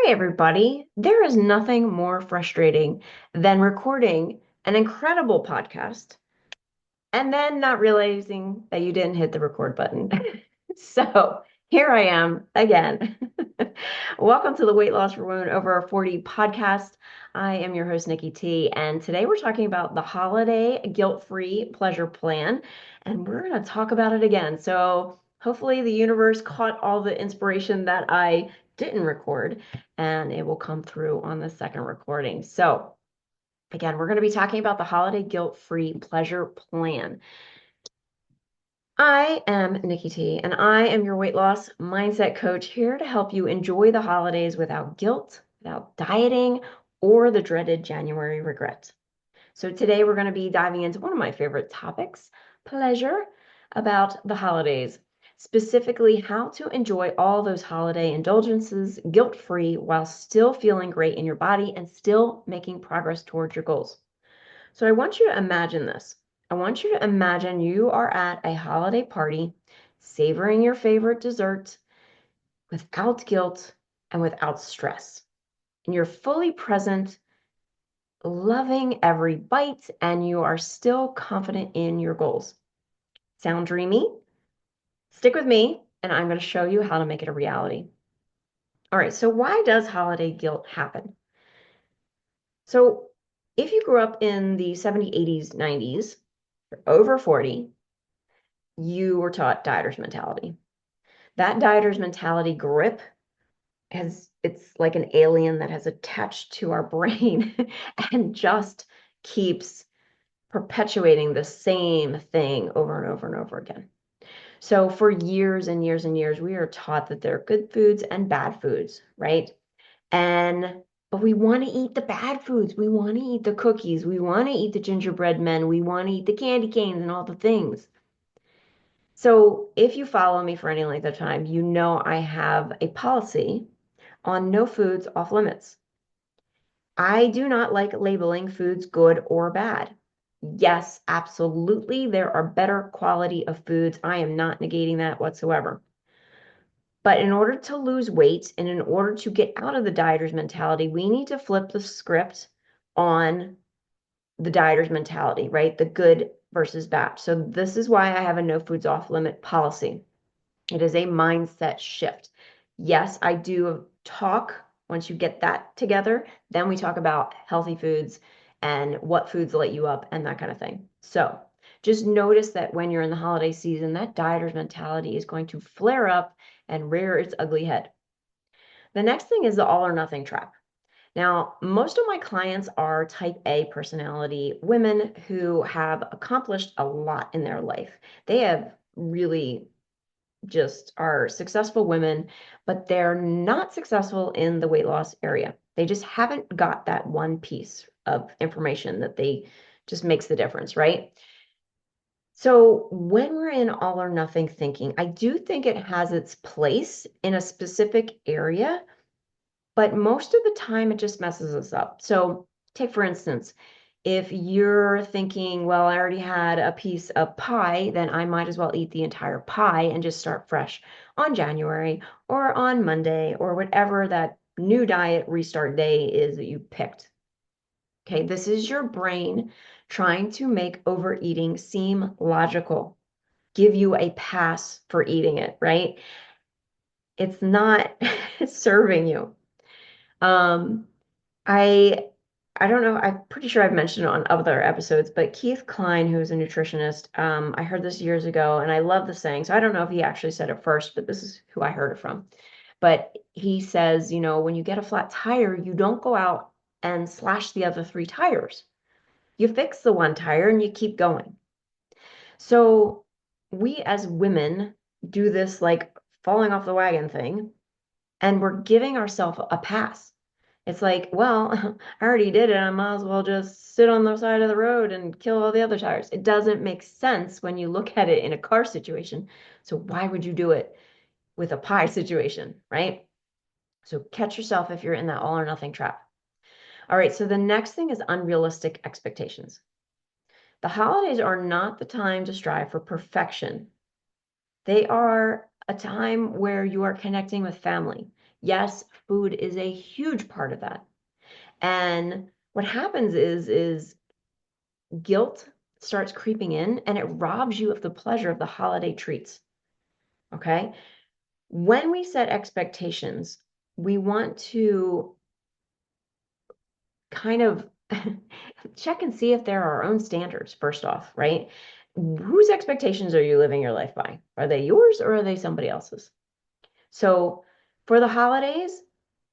Hi, everybody. There is nothing more frustrating than recording an incredible podcast and then not realizing that you didn't hit the record button. So here I am again. Welcome to the Weight Loss for Women Over 40 podcast. I am your host, Nikki T, and today we're talking about the holiday guilt-free pleasure plan, and we're going to talk about it again. So hopefully the universe caught all the inspiration that I didn't record, and it will come through on the second recording. So again, we're going to be talking about the holiday guilt-free pleasure plan. I am Nikki T, and I am your weight loss mindset coach here to help you enjoy the holidays without guilt, without dieting, or the dreaded January regret. So today we're going to be diving into one of my favorite topics, pleasure, about the holidays, specifically how to enjoy all those holiday indulgences guilt-free while still feeling great in your body and still making progress towards your goals. So I want you to imagine this. I want you to imagine you are at a holiday party, savoring your favorite dessert without guilt and without stress. And you're fully present, loving every bite, and you are still confident in your goals. Sound dreamy? Stick with me, and I'm going to show you how to make it a reality. All right, so why does holiday guilt happen? So if you grew up in the 70s, 80s, 90s, you're over 40, you were taught dieter's mentality. That dieter's mentality grip it's like an alien that has attached to our brain and just keeps perpetuating the same thing over and over and over again. So for years and years and years, we are taught that there are good foods and bad foods, right? And but we want to eat the bad foods. We want to eat the cookies. We want to eat the gingerbread men. We want to eat the candy canes and all the things. So if you follow me for any length of time, you know I have a policy on no foods off limits. I do not like labeling foods good or bad. Yes, absolutely, there are better quality of foods. I am not negating that whatsoever. But in order to lose weight and in order to get out of the dieter's mentality, we need to flip the script on the dieter's mentality, right? The good versus bad. So this is why I have a no foods off limit policy. It is a mindset shift. Yes, I do talk once you get that together, then we talk about healthy foods and what foods light you up and that kind of thing. So just notice that when you're in the holiday season, that dieter's mentality is going to flare up and rear its ugly head. The next thing is the all or nothing trap. Now, most of my clients are type A personality women who have accomplished a lot in their life. They have really just are successful women, but they're not successful in the weight loss area. They just haven't got that one piece of information that they just makes the difference, right? So when we're in all or nothing thinking, I do think it has its place in a specific area, but most of the time it just messes us up. So take, for instance, if you're thinking, well, I already had a piece of pie, then I might as well eat the entire pie and just start fresh on January or on Monday or whatever that new diet restart day is that you picked. Okay, this is your brain trying to make overeating seem logical, give you a pass for eating it, right? It's not serving you. Um, I I don't know. I'm pretty sure I've mentioned it on other episodes, but Keith Klein, who is a nutritionist, I heard this years ago, and I love the saying. So I don't know if he actually said it first, but this is who I heard it from. But he says, when you get a flat tire, you don't go out and slash the other three tires. You fix the one tire and you keep going. So we as women do this like falling off the wagon thing, and we're giving ourselves a pass. It's like, well, I already did it. I might as well just sit on the side of the road and kill all the other tires. It doesn't make sense when you look at it in a car situation. So why would you do it with a pie situation, right? So catch yourself if you're in that all or nothing trap. All right, so the next thing is unrealistic expectations. The holidays are not the time to strive for perfection. They are a time where you are connecting with family. Yes, food is a huge part of that. And what happens is guilt starts creeping in and it robs you of the pleasure of the holiday treats. Okay? When we set expectations, we want to kind of check and see if they're our own standards, first off, right? Whose expectations are you living your life by? Are they yours or are they somebody else's? So for the holidays,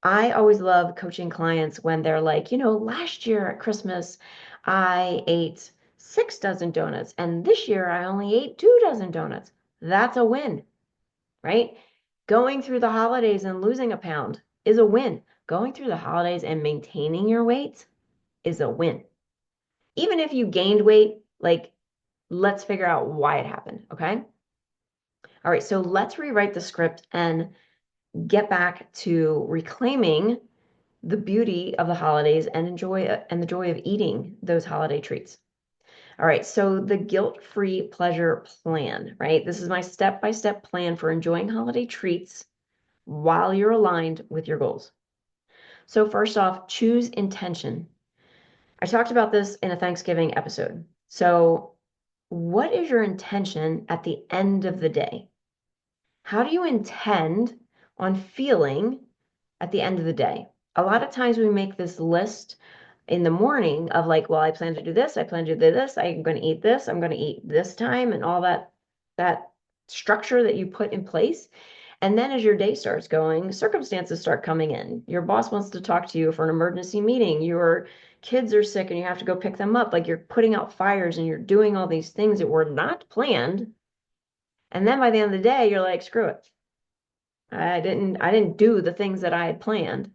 I always love coaching clients when they're like, last year at Christmas, I ate 6 dozen donuts, and this year I only ate 2 dozen donuts. That's a win, right? Going through the holidays and losing a pound is a win. Going through the holidays and maintaining your weight is a win. Even if you gained weight, like, let's figure out why it happened, okay? All right, so let's rewrite the script and get back to reclaiming the beauty of the holidays and the joy of eating those holiday treats. All right, so the guilt-free pleasure plan, right? This is my step-by-step plan for enjoying holiday treats while you're aligned with your goals. So first off, choose intention. I talked about this in a Thanksgiving episode. So what is your intention at the end of the day? How do you intend on feeling at the end of the day? A lot of times we make this list in the morning of like, well, I plan to do this, I plan to do this, I'm going to eat this, I'm going to eat this time, and all that structure that you put in place. And then as your day starts going, circumstances start coming in. Your boss wants to talk to you for an emergency meeting. Your kids are sick and you have to go pick them up. Like you're putting out fires and you're doing all these things that were not planned. And then by the end of the day, you're like, screw it. I didn't do the things that I had planned,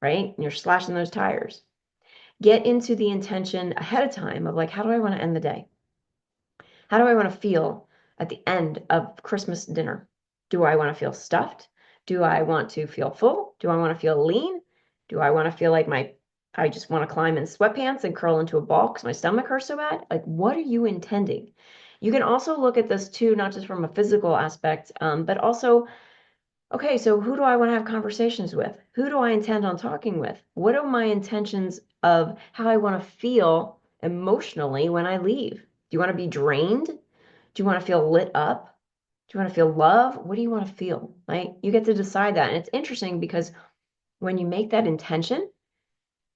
right? And you're slashing those tires. Get into the intention ahead of time of like, how do I want to end the day? How do I want to feel at the end of Christmas dinner? Do I want to feel stuffed? Do I want to feel full? Do I want to feel lean? Do I want to feel like I just want to climb in sweatpants and curl into a ball because my stomach hurts so bad? Like, what are you intending? You can also look at this too, not just from a physical aspect, but also, okay, so who do I want to have conversations with? Who do I intend on talking with? What are my intentions of how I want to feel emotionally when I leave? Do you want to be drained? Do you want to feel lit up? Do you want to feel love? What do you want to feel? Right? You get to decide that. And it's interesting because when you make that intention,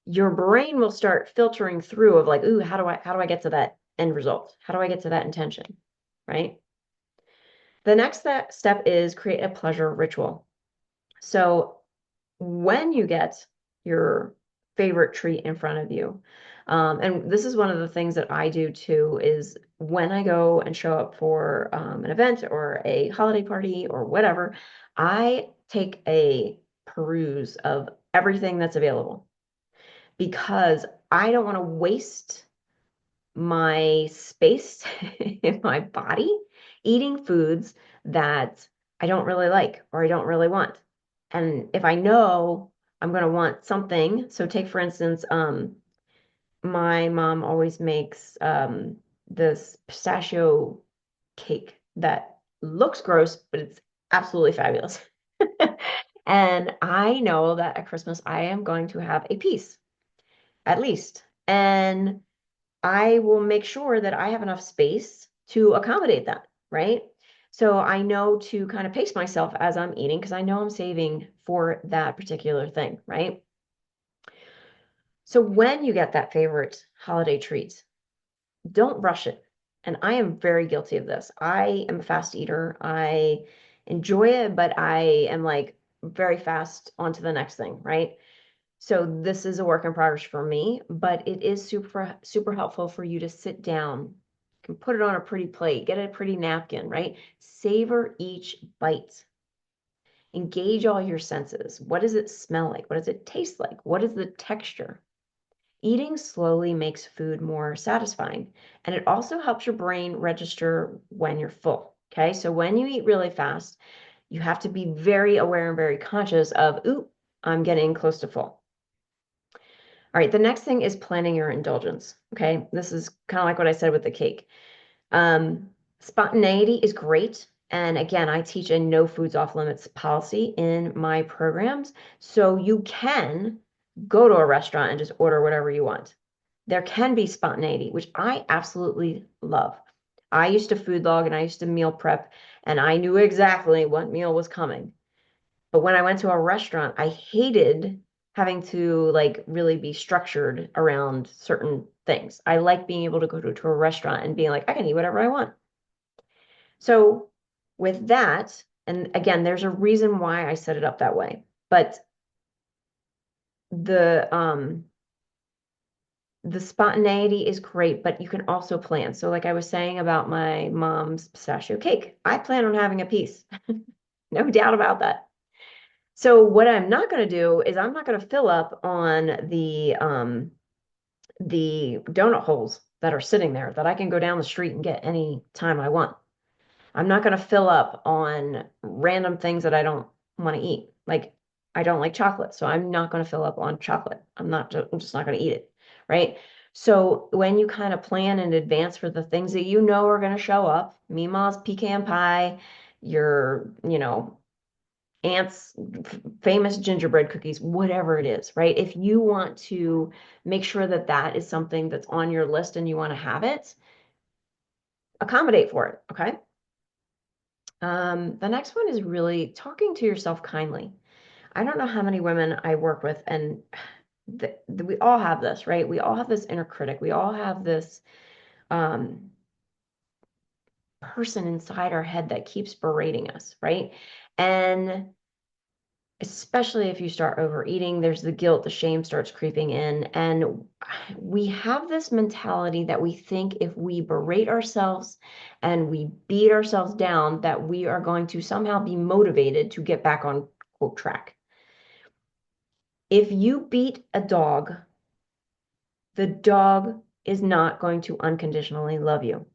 your brain will start filtering through of like, ooh, how do I get to that end result? How do I get to that intention? Right? The next step is create a pleasure ritual. So when you get your favorite treat in front of you, and this is one of the things that I do too, is when I go and show up for an event or a holiday party or whatever, I take a peruse of everything that's available because I don't want to waste my space in my body eating foods that I don't really like or I don't really want. And if I know I'm going to want something, so take for instance, my mom always makes this pistachio cake that looks gross, but it's absolutely fabulous. And I know that at Christmas I am going to have a piece at least. And I will make sure that I have enough space to accommodate that, right? So I know to kind of pace myself as I'm eating because I know I'm saving for that particular thing, right? So when you get that favorite holiday treat, don't rush it. And I am very guilty of this. I am a fast eater. I enjoy it, but I am like very fast on to the next thing, right? So this is a work in progress for me, but it is super, super helpful for you to sit down, you can put it on a pretty plate, get a pretty napkin, right? Savor each bite. Engage all your senses. What does it smell like? What does it taste like? What is the texture? Eating slowly makes food more satisfying, and it also helps your brain register when you're full. Okay, so when you eat really fast, you have to be very aware and very conscious of, ooh, I'm getting close to full. All right, the next thing is planning your indulgence. Okay, this is kind of like what I said with the cake. Spontaneity is great. And again, I teach a no foods off limits policy in my programs. So you can go to a restaurant and just order whatever you want. There can be spontaneity, which I absolutely love. I used to food log and I used to meal prep, and I knew exactly what meal was coming. But when I went to a restaurant, I hated having to like really be structured around certain things. I like being able to go to a restaurant and being like, I can eat whatever I want. So with that, and again, there's a reason why I set it up that way, but the spontaneity is great, but you can also plan. So like I was saying about my mom's pistachio cake, I plan on having a piece. No doubt about that. So what I'm not going to do is I'm not going to fill up on the donut holes that are sitting there that I can go down the street and get any time I want. I'm not going to fill up on random things that I don't want to eat. Like I don't like chocolate, so I'm not going to fill up on chocolate. I'm just not going to eat it, right? So when you kind of plan in advance for the things that you know are going to show up, Mima's pecan pie, your, aunt's famous gingerbread cookies, whatever it is, right? If you want to make sure that that is something that's on your list and you want to have it, accommodate for it, okay? The next one is really talking to yourself kindly. I don't know how many women I work with, and we all have this, right? We all have this inner critic. We all have this um, person inside our head that keeps berating us, right? And especially if you start overeating, there's the guilt, the shame starts creeping in. And we have this mentality that we think if we berate ourselves and we beat ourselves down, that we are going to somehow be motivated to get back on quote track. If you beat a dog, the dog is not going to unconditionally love you.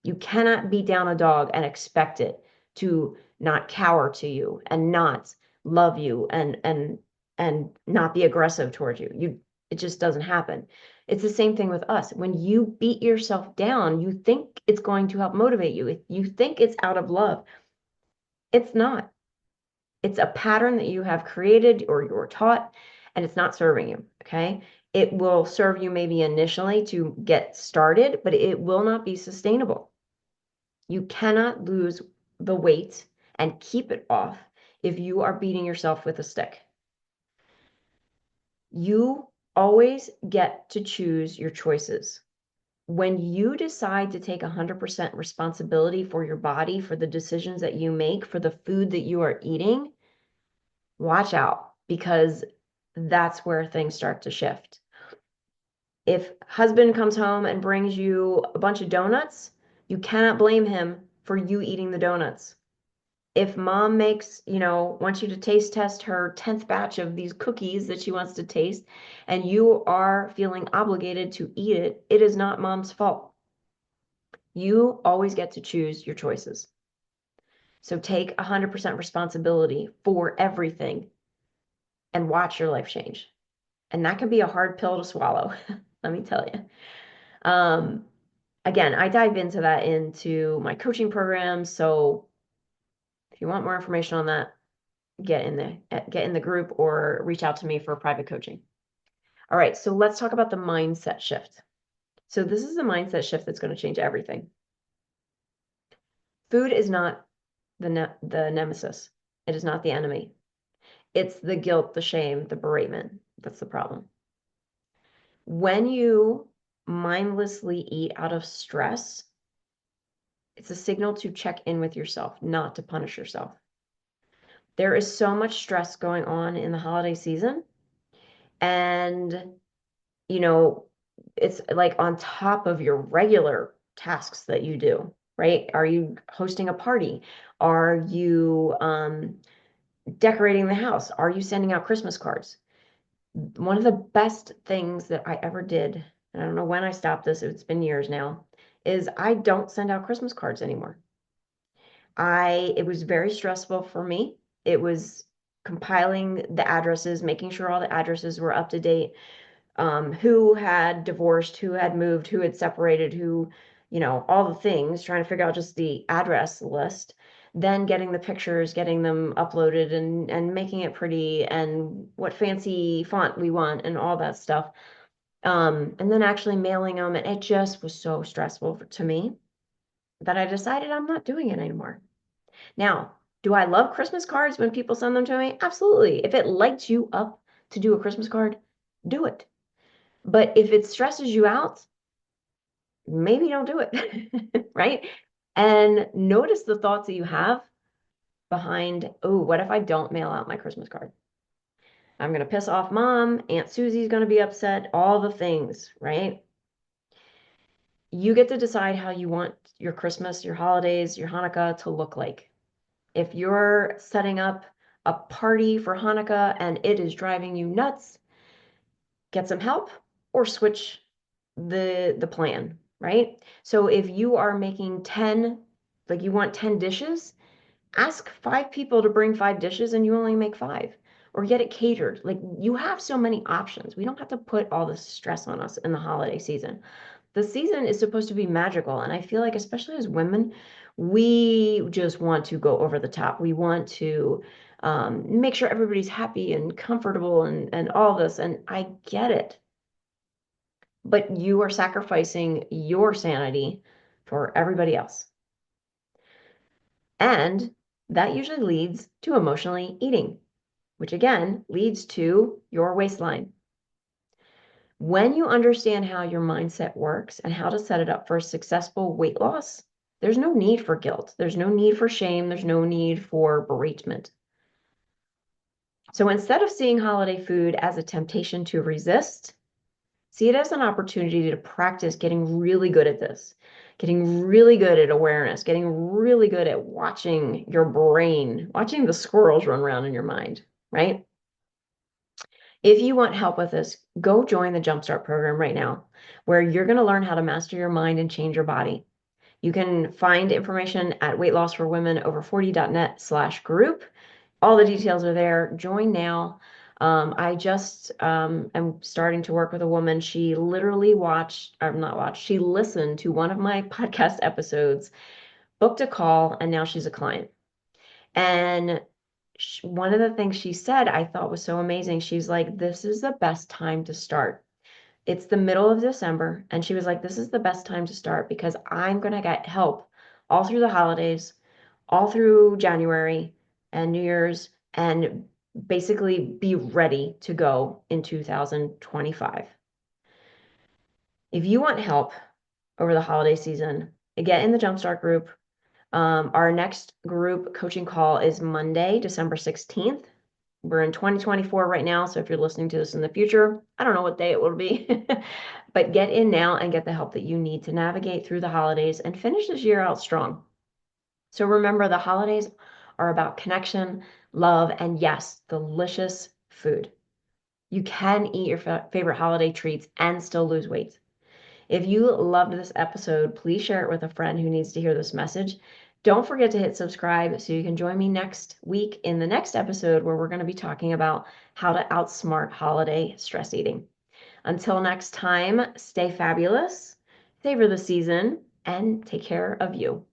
You cannot beat down a dog and expect it to not cower to you and not love you and not be aggressive towards you. It just doesn't happen. It's the same thing with us. When you beat yourself down, you think it's going to help motivate you. If you think it's out of love, it's not. It's a pattern that you have created or you're taught, and it's not serving you. Okay. It will serve you maybe initially to get started, but it will not be sustainable. You cannot lose the weight and keep it off if you are beating yourself with a stick. You always get to choose your choices. When you decide to take 100% responsibility for your body, for the decisions that you make, for the food that you are eating, watch out because that's where things start to shift. If husband comes home and brings you a bunch of donuts, you cannot blame him for you eating the donuts. If mom makes, wants you to taste test her 10th batch of these cookies that she wants to taste, and you are feeling obligated to eat it, it is not mom's fault. You always get to choose your choices. So take 100% responsibility for everything and watch your life change. And that can be a hard pill to swallow, let me tell you. Again, I dive into that into my coaching program. So if you want more information on that, get in the group or reach out to me for private coaching. All right, so let's talk about the mindset shift. So this is a mindset shift that's going to change everything. Food is not the nemesis. It is not the enemy. It's the guilt, the shame, the beratement. That's the problem. When you mindlessly eat out of stress, it's a signal to check in with yourself, not to punish yourself. There is so much stress going on in the holiday season, and it's like on top of your regular tasks that you do, right? Are you hosting a party? Are you decorating the house? Are you sending out Christmas cards? One of the best things that I ever did, and I don't know when I stopped this, it's been years now, is I don't send out Christmas cards anymore. It was very stressful for me. It was compiling the addresses, making sure all the addresses were up to date, who had divorced, who had moved, who had separated, who, all the things, trying to figure out just the address list. then getting the pictures, getting them uploaded and making it pretty and what fancy font we want and all that stuff. And then actually mailing them. And it just was so stressful to me that I decided I'm not doing it anymore. Now, do I love Christmas cards when people send them to me? Absolutely. If it lights you up to do a Christmas card, do it. But if it stresses you out, maybe don't do it, right? And notice the thoughts that you have behind, oh, what if I don't mail out my Christmas card? I'm going to piss off mom. Aunt Susie's going to be upset, all the things, right? You get to decide how you want your Christmas, your holidays, your Hanukkah to look like. If you're setting up a party for Hanukkah and it is driving you nuts, get some help or switch the plan, right? So if you are making 10, like you want 10 dishes, ask 5 people to bring 5 dishes and you only make 5. Or get it catered. Like you have so many options. We don't have to put all this stress on us in the holiday season. The season is supposed to be magical. And I feel like, especially as women, we just want to go over the top. We want to make sure everybody's happy and comfortable and all this. And I get it. But you are sacrificing your sanity for everybody else. And that usually leads to emotionally eating, which again leads to your waistline. When you understand how your mindset works and how to set it up for successful weight loss, there's no need for guilt. There's no need for shame. There's no need for beratement. So instead of seeing holiday food as a temptation to resist, see it as an opportunity to practice getting really good at this, getting really good at awareness, getting really good at watching your brain, watching the squirrels run around in your mind, right? If you want help with this, go join the Jumpstart program right now, where you're going to learn how to master your mind and change your body. You can find information at weightlossforwomenover40.net/group. All the details are there. Join now. I just am starting to work with a woman. She literally she listened to one of my podcast episodes, booked a call, and now she's a client. And one of the things she said I thought was so amazing. She's like, this is the best time to start. It's the middle of December. And she was like, this is the best time to start because I'm going to get help all through the holidays, all through January and New Year's, and basically be ready to go in 2025. If you want help over the holiday season, get in the Jumpstart group. Our next group coaching call is Monday, December 16th. We're in 2024 right now, so if you're listening to this in the future, I don't know what day it will be, but get in now and get the help that you need to navigate through the holidays and finish this year out strong. So remember, the holidays are about connection, love, and yes, delicious food. You can eat your favorite holiday treats and still lose weight. If you loved this episode, please share it with a friend who needs to hear this message. Don't forget to hit subscribe so you can join me next week in the next episode where we're going to be talking about how to outsmart holiday stress eating. Until next time, stay fabulous, savor the season, and take care of you.